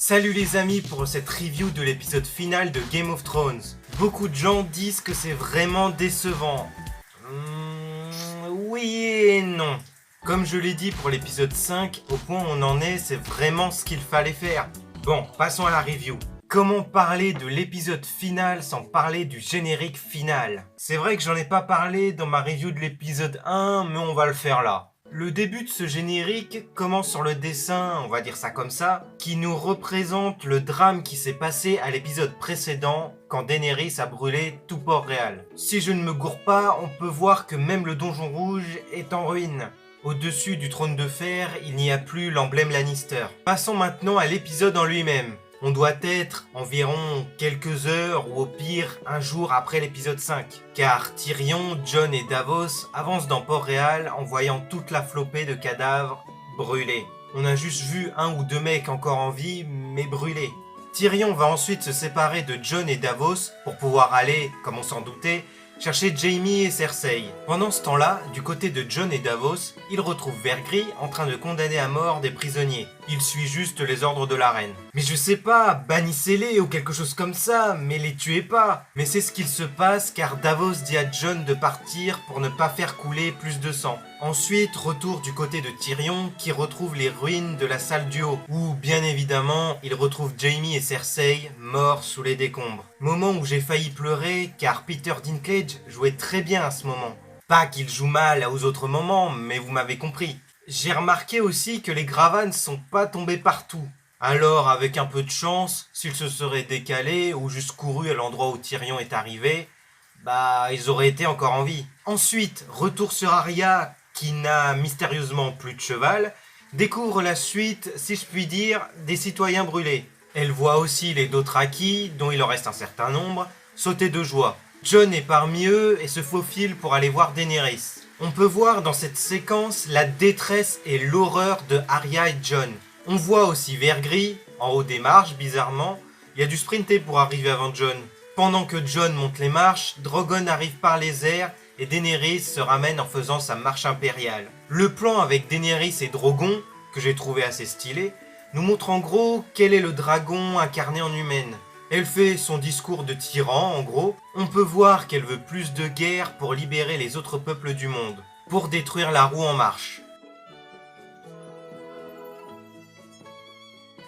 Salut les amis pour cette review de l'épisode final de Game of Thrones. Beaucoup de gens disent que c'est vraiment décevant. Oui et non. Comme je l'ai dit pour l'épisode 5, au point où on en est, c'est vraiment ce qu'il fallait faire. Bon, passons à la review. Comment parler de l'épisode final sans parler du générique final? C'est vrai que j'en ai pas parlé dans ma review de l'épisode 1, mais on va le faire là. Le début de ce générique commence sur le dessin, on va dire ça comme ça, qui nous représente le drame qui s'est passé à l'épisode précédent quand Daenerys a brûlé tout Port-Réal. Si je ne me gourre pas, on peut voir que même le donjon rouge est en ruine. Au-dessus du trône de fer, il n'y a plus l'emblème Lannister. Passons maintenant à l'épisode en lui-même. On doit être environ quelques heures ou au pire un jour après l'épisode 5. Car Tyrion, Jon et Davos avancent dans Port-Réal en voyant toute la flopée de cadavres brûlés. On a juste vu un ou deux mecs encore en vie, mais brûlés. Tyrion va ensuite se séparer de Jon et Davos pour pouvoir aller, comme on s'en doutait, chercher Jaime et Cersei. Pendant ce temps-là, du côté de Jon et Davos, il retrouve Vergris en train de condamner à mort des prisonniers. Il suit juste les ordres de la reine. Mais je sais pas, bannissez-les ou quelque chose comme ça, mais les tuez pas. Mais c'est ce qu'il se passe car Davos dit à Jon de partir pour ne pas faire couler plus de sang. Ensuite, retour du côté de Tyrion qui retrouve les ruines de la salle du haut, où bien évidemment, il retrouve Jaime et Cersei morts sous les décombres. Moment où j'ai failli pleurer car Peter Dinklage jouait très bien à ce moment. Pas qu'il joue mal aux autres moments, mais vous m'avez compris. J'ai remarqué aussi que les gravats ne sont pas tombés partout. Alors, avec un peu de chance, s'ils se seraient décalés ou juste courus à l'endroit où Tyrion est arrivé, ils auraient été encore en vie. Ensuite, retour sur Arya, qui n'a mystérieusement plus de cheval, découvre la suite, si je puis dire, des citoyens brûlés. Elle voit aussi les Dothraki, dont il en reste un certain nombre, sauter de joie. Jon est parmi eux et se faufile pour aller voir Daenerys. On peut voir dans cette séquence la détresse et l'horreur de Arya et Jon. On voit aussi Vergris, en haut des marches, bizarrement. Il a dû sprinter pour arriver avant Jon. Pendant que Jon monte les marches, Drogon arrive par les airs et Daenerys se ramène en faisant sa marche impériale. Le plan avec Daenerys et Drogon, que j'ai trouvé assez stylé, nous montre en gros quel est le dragon incarné en humaine. Elle fait son discours de tyran, en gros. On peut voir qu'elle veut plus de guerre pour libérer les autres peuples du monde, pour détruire la roue en marche.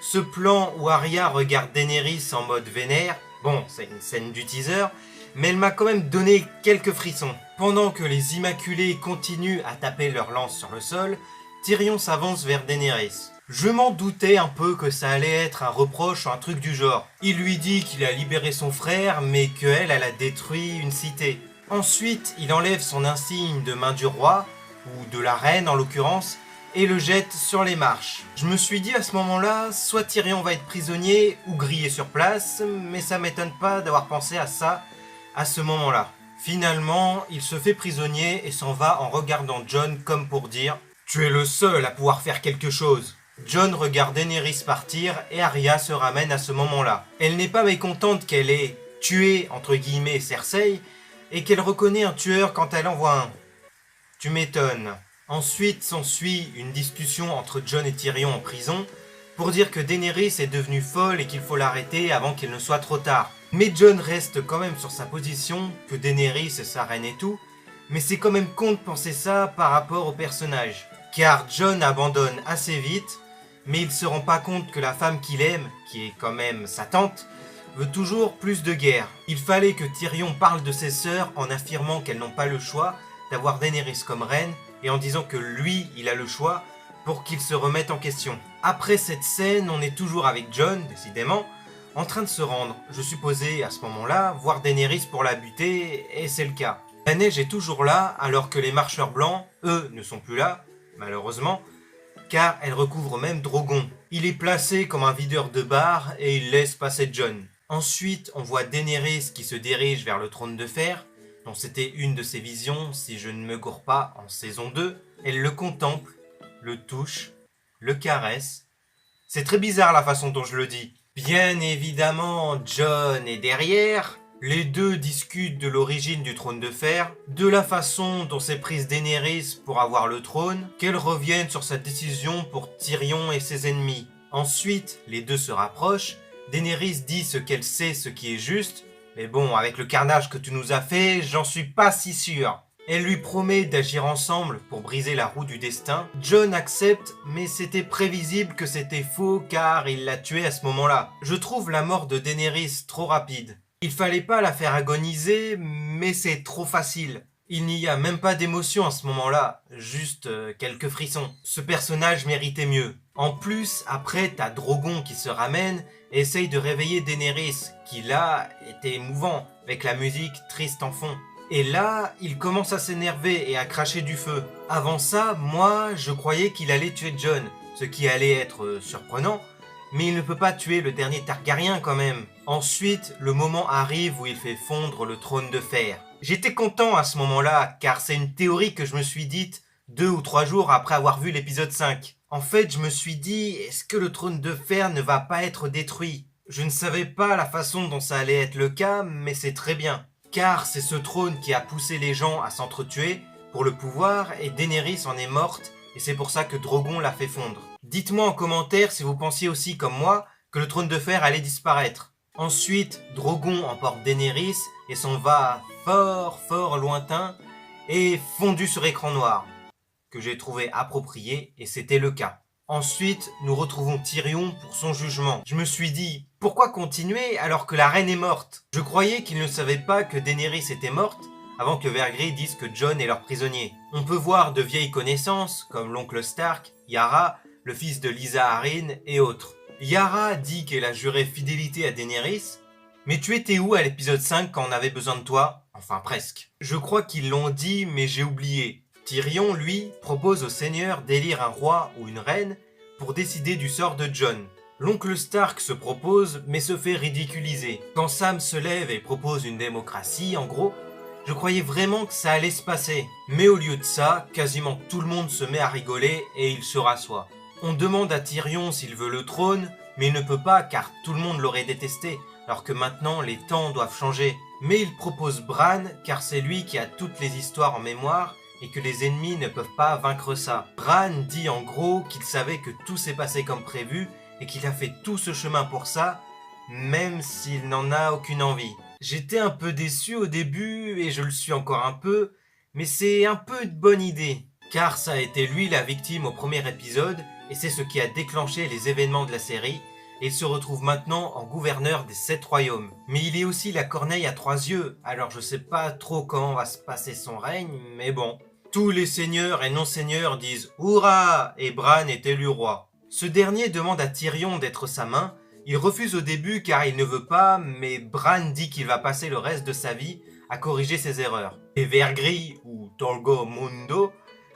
Ce plan où Arya regarde Daenerys en mode vénère, bon, c'est une scène du teaser, mais elle m'a quand même donné quelques frissons. Pendant que les Immaculés continuent à taper leurs lances sur le sol, Tyrion s'avance vers Daenerys. Je m'en doutais un peu que ça allait être un reproche ou un truc du genre. Il lui dit qu'il a libéré son frère, mais qu'elle a détruit une cité. Ensuite, il enlève son insigne de main du roi, ou de la reine en l'occurrence, et le jette sur les marches. Je me suis dit à ce moment-là, soit Tyrion va être prisonnier ou grillé sur place, mais ça m'étonne pas d'avoir pensé à ça à ce moment-là. Finalement, il se fait prisonnier et s'en va en regardant Jon comme pour dire « Tu es le seul à pouvoir faire quelque chose ». Jon regarde Daenerys partir et Arya se ramène à ce moment-là. Elle n'est pas mécontente qu'elle ait tué, entre guillemets, Cersei et qu'elle reconnaît un tueur quand elle en voit un. Tu m'étonnes. Ensuite s'ensuit une discussion entre Jon et Tyrion en prison pour dire que Daenerys est devenue folle et qu'il faut l'arrêter avant qu'il ne soit trop tard. Mais Jon reste quand même sur sa position, que Daenerys est sa reine et tout, mais c'est quand même con de penser ça par rapport au personnage. Car Jon abandonne assez vite, mais il se rend pas compte que la femme qu'il aime, qui est quand même sa tante, veut toujours plus de guerre. Il fallait que Tyrion parle de ses sœurs en affirmant qu'elles n'ont pas le choix d'avoir Daenerys comme reine, et en disant que lui, il a le choix, pour qu'il se remette en question. Après cette scène, on est toujours avec Jon, décidément, en train de se rendre, je supposais à ce moment-là, voir Daenerys pour la buter, et c'est le cas. La neige est toujours là, alors que les marcheurs blancs, eux, ne sont plus là, malheureusement, car elle recouvre même Drogon. Il est placé comme un videur de bar et il laisse passer Jon. Ensuite, on voit Daenerys qui se dirige vers le trône de fer, dont c'était une de ses visions, si je ne me gourre pas, en saison 2. Elle le contemple, le touche, le caresse. C'est très bizarre la façon dont je le dis. Bien évidemment, Jon est derrière. Les deux discutent de l'origine du trône de fer, de la façon dont s'est prise Daenerys pour avoir le trône, qu'elle revienne sur sa décision pour Tyrion et ses ennemis. Ensuite, les deux se rapprochent, Daenerys dit ce qu'elle sait, ce qui est juste, mais bon, avec le carnage que tu nous as fait, j'en suis pas si sûr. Elle lui promet d'agir ensemble pour briser la roue du destin. Jon accepte, mais c'était prévisible que c'était faux car il l'a tué à ce moment-là. Je trouve la mort de Daenerys trop rapide. Il fallait pas la faire agoniser, mais c'est trop facile. Il n'y a même pas d'émotion à ce moment-là, juste quelques frissons. Ce personnage méritait mieux. En plus, après, t'as Drogon qui se ramène et essaye de réveiller Daenerys, qui là était émouvant, avec la musique triste en fond. Et là, il commence à s'énerver et à cracher du feu. Avant ça, moi, je croyais qu'il allait tuer Jon, ce qui allait être surprenant, mais il ne peut pas tuer le dernier Targaryen quand même. Ensuite, le moment arrive où il fait fondre le trône de fer. J'étais content à ce moment-là, car c'est une théorie que je me suis dite 2 ou 3 jours après avoir vu l'épisode 5. En fait, je me suis dit, est-ce que le trône de fer ne va pas être détruit? Je ne savais pas la façon dont ça allait être le cas, mais c'est très bien. Car c'est ce trône qui a poussé les gens à s'entretuer pour le pouvoir et Daenerys en est morte et c'est pour ça que Drogon l'a fait fondre. Dites-moi en commentaire si vous pensiez aussi comme moi que le trône de fer allait disparaître. Ensuite, Drogon emporte Daenerys et s'en va fort lointain et fondu sur écran noir, que j'ai trouvé approprié et c'était le cas. Ensuite, nous retrouvons Tyrion pour son jugement. Je me suis dit, pourquoi continuer alors que la reine est morte? Je croyais qu'il ne savait pas que Daenerys était morte avant que Vergris dise que Jon est leur prisonnier. On peut voir de vieilles connaissances comme l'oncle Stark, Yara, le fils de Lysa Arryn et autres. Yara dit qu'elle a juré fidélité à Daenerys, mais tu étais où à l'épisode 5 quand on avait besoin de toi? Enfin presque. Je crois qu'ils l'ont dit mais j'ai oublié. Tyrion, lui, propose au seigneur d'élire un roi ou une reine pour décider du sort de Jon. L'oncle Stark se propose mais se fait ridiculiser. Quand Sam se lève et propose une démocratie, en gros, je croyais vraiment que ça allait se passer. Mais au lieu de ça, quasiment tout le monde se met à rigoler et il se rassoit. On demande à Tyrion s'il veut le trône, mais il ne peut pas car tout le monde l'aurait détesté, alors que maintenant les temps doivent changer. Mais il propose Bran car c'est lui qui a toutes les histoires en mémoire et que les ennemis ne peuvent pas vaincre ça. Bran dit en gros qu'il savait que tout s'est passé comme prévu et qu'il a fait tout ce chemin pour ça, même s'il n'en a aucune envie. J'étais un peu déçu au début et je le suis encore un peu, mais c'est un peu une bonne idée. Car ça a été lui la victime au premier épisode et c'est ce qui a déclenché les événements de la série. Et il se retrouve maintenant en gouverneur des 7 royaumes. Mais il est aussi la corneille à 3 yeux, alors je sais pas trop comment va se passer son règne, mais bon. Tous les seigneurs et non-seigneurs disent « Hurrah !» et Bran est élu roi. Ce dernier demande à Tyrion d'être sa main. Il refuse au début car il ne veut pas, mais Bran dit qu'il va passer le reste de sa vie à corriger ses erreurs. Et Vergris, ou Torgo Mundo,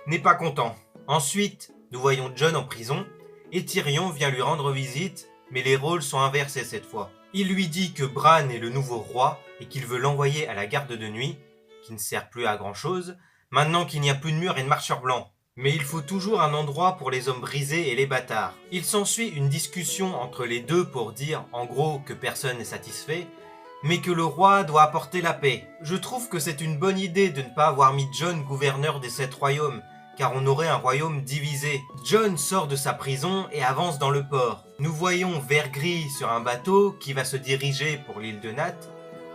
n'est pas content. Ensuite, nous voyons Jon en prison, et Tyrion vient lui rendre visite, mais les rôles sont inversés cette fois. Il lui dit que Bran est le nouveau roi et qu'il veut l'envoyer à la garde de nuit, qui ne sert plus à grand chose, maintenant qu'il n'y a plus de mur et de marcheurs blancs. Mais il faut toujours un endroit pour les hommes brisés et les bâtards. Il s'ensuit une discussion entre les deux pour dire, en gros, que personne n'est satisfait, mais que le roi doit apporter la paix. Je trouve que c'est une bonne idée de ne pas avoir mis Jon gouverneur des 7 royaumes, car on aurait un royaume divisé. Jon sort de sa prison et avance dans le port. Nous voyons Vergris sur un bateau qui va se diriger pour l'île de Nat,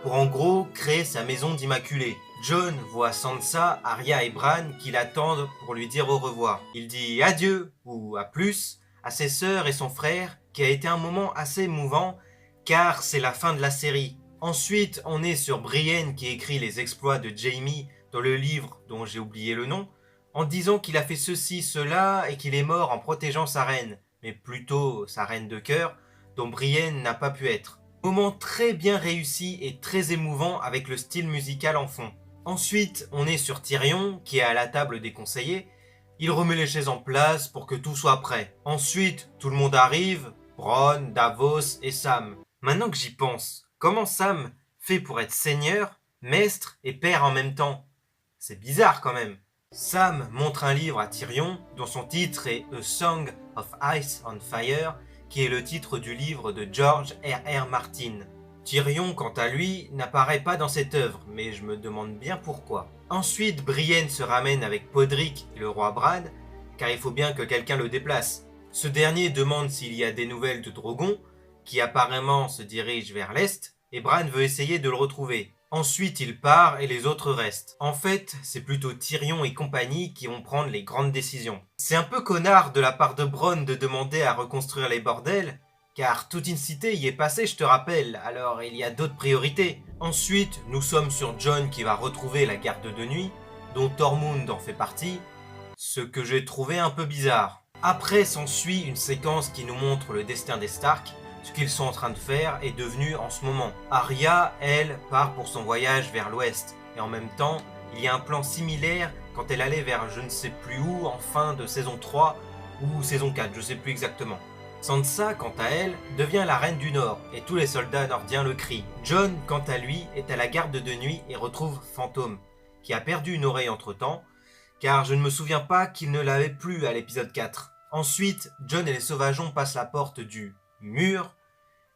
pour en gros créer sa maison d'Immaculée. Jon voit Sansa, Arya et Bran qui l'attendent pour lui dire au revoir. Il dit adieu, ou à plus, à ses sœurs et son frère, qui a été un moment assez émouvant, car c'est la fin de la série. Ensuite, on est sur Brienne qui écrit les exploits de Jaime dans le livre dont j'ai oublié le nom, en disant qu'il a fait ceci, cela, et qu'il est mort en protégeant sa reine, mais plutôt sa reine de cœur, dont Brienne n'a pas pu être. Moment très bien réussi et très émouvant avec le style musical en fond. Ensuite, on est sur Tyrion, qui est à la table des conseillers. Il remet les chaises en place pour que tout soit prêt. Ensuite, tout le monde arrive, Bronn, Davos et Sam. Maintenant que j'y pense, comment Sam fait pour être seigneur, maître et père en même temps? C'est bizarre quand même. Sam montre un livre à Tyrion, dont son titre est A Song of Ice and Fire, qui est le titre du livre de George R.R. Martin. Tyrion, quant à lui, n'apparaît pas dans cette œuvre, mais je me demande bien pourquoi. Ensuite, Brienne se ramène avec Podrick et le roi Bran, car il faut bien que quelqu'un le déplace. Ce dernier demande s'il y a des nouvelles de Drogon, qui apparemment se dirige vers l'est, et Bran veut essayer de le retrouver. Ensuite, il part et les autres restent. En fait, c'est plutôt Tyrion et compagnie qui vont prendre les grandes décisions. C'est un peu connard de la part de Bronn de demander à reconstruire les bordels, car toute une cité y est passée, je te rappelle, alors il y a d'autres priorités. Ensuite, nous sommes sur Jon qui va retrouver la garde de nuit, dont Tormund en fait partie, ce que j'ai trouvé un peu bizarre. Après s'ensuit une séquence qui nous montre le destin des Stark, ce qu'ils sont en train de faire est devenu en ce moment. Arya, elle, part pour son voyage vers l'ouest, et en même temps, il y a un plan similaire quand elle allait vers je ne sais plus où en fin de saison 3 ou saison 4, je sais plus exactement. Sansa, quant à elle, devient la reine du Nord, et tous les soldats nordiens le crient. Jon, quant à lui, est à la garde de nuit et retrouve Fantôme, qui a perdu une oreille entre-temps, car je ne me souviens pas qu'il ne l'avait plus à l'épisode 4. Ensuite, Jon et les sauvageons passent la porte du mur,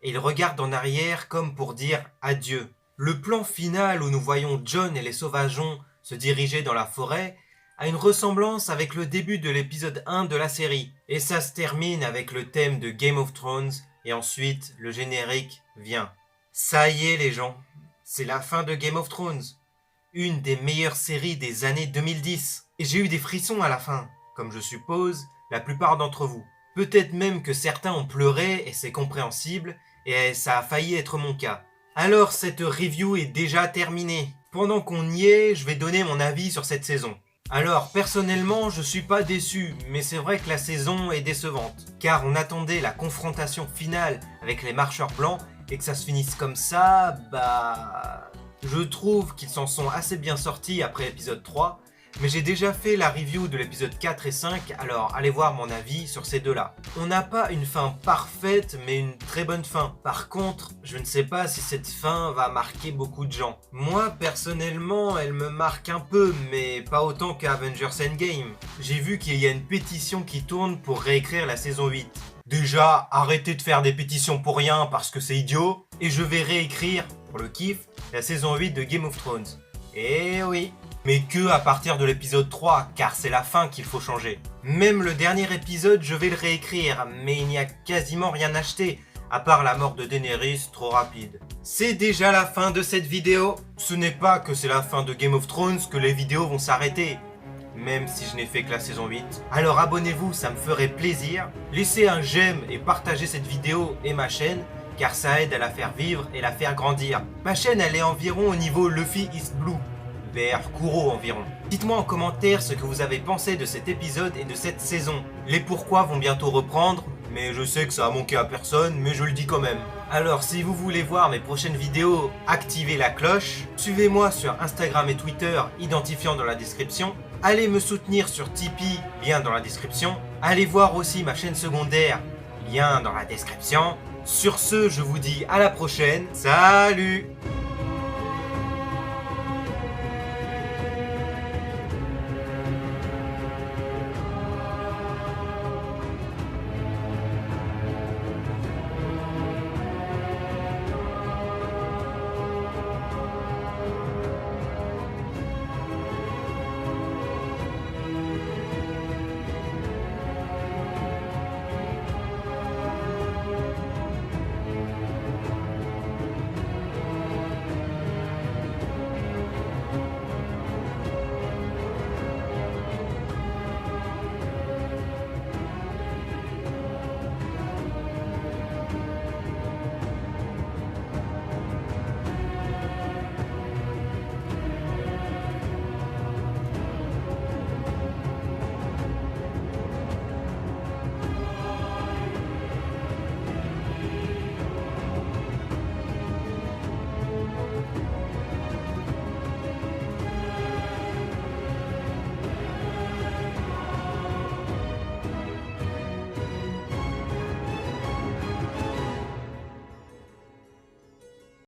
et ils regardent en arrière comme pour dire adieu. Le plan final où nous voyons Jon et les sauvageons se diriger dans la forêt a une ressemblance avec le début de l'épisode 1 de la série. Et ça se termine avec le thème de Game of Thrones, et ensuite le générique vient. Ça y est les gens, c'est la fin de Game of Thrones. Une des meilleures séries des années 2010. Et j'ai eu des frissons à la fin, comme je suppose la plupart d'entre vous. Peut-être même que certains ont pleuré et c'est compréhensible, et ça a failli être mon cas. Alors cette review est déjà terminée. Pendant qu'on y est, je vais donner mon avis sur cette saison. Alors personnellement, je suis pas déçu, mais c'est vrai que la saison est décevante. Car on attendait la confrontation finale avec les marcheurs blancs, et que ça se finisse comme ça, je trouve qu'ils s'en sont assez bien sortis après l'épisode 3, mais j'ai déjà fait la review de l'épisode 4 et 5, alors allez voir mon avis sur ces deux-là. On n'a pas une fin parfaite, mais une très bonne fin. Par contre, je ne sais pas si cette fin va marquer beaucoup de gens. Moi, personnellement, elle me marque un peu, mais pas autant qu'Avengers Endgame. J'ai vu qu'il y a une pétition qui tourne pour réécrire la saison 8. Déjà, arrêtez de faire des pétitions pour rien parce que c'est idiot, et je vais réécrire, pour le kiff, la saison 8 de Game of Thrones. Eh oui, mais que à partir de l'épisode 3, car c'est la fin qu'il faut changer. Même le dernier épisode, je vais le réécrire, mais il n'y a quasiment rien acheté, à part la mort de Daenerys trop rapide. C'est déjà la fin de cette vidéo. Ce n'est pas que c'est la fin de Game of Thrones que les vidéos vont s'arrêter, même si je n'ai fait que la saison 8. Alors abonnez-vous, ça me ferait plaisir. Laissez un j'aime et partagez cette vidéo et ma chaîne, car ça aide à la faire vivre et la faire grandir. Ma chaîne, elle est environ au niveau Luffy is Blue, vers Kuro environ. Dites-moi en commentaire ce que vous avez pensé de cet épisode et de cette saison. Les pourquoi vont bientôt reprendre, mais je sais que ça a manqué à personne, mais je le dis quand même. Alors si vous voulez voir mes prochaines vidéos, activez la cloche, suivez-moi sur Instagram et Twitter, identifiant dans la description. Allez me soutenir sur Tipeee, lien dans la description. Allez voir aussi ma chaîne secondaire, lien dans la description. Sur ce, je vous dis à la prochaine. Salut!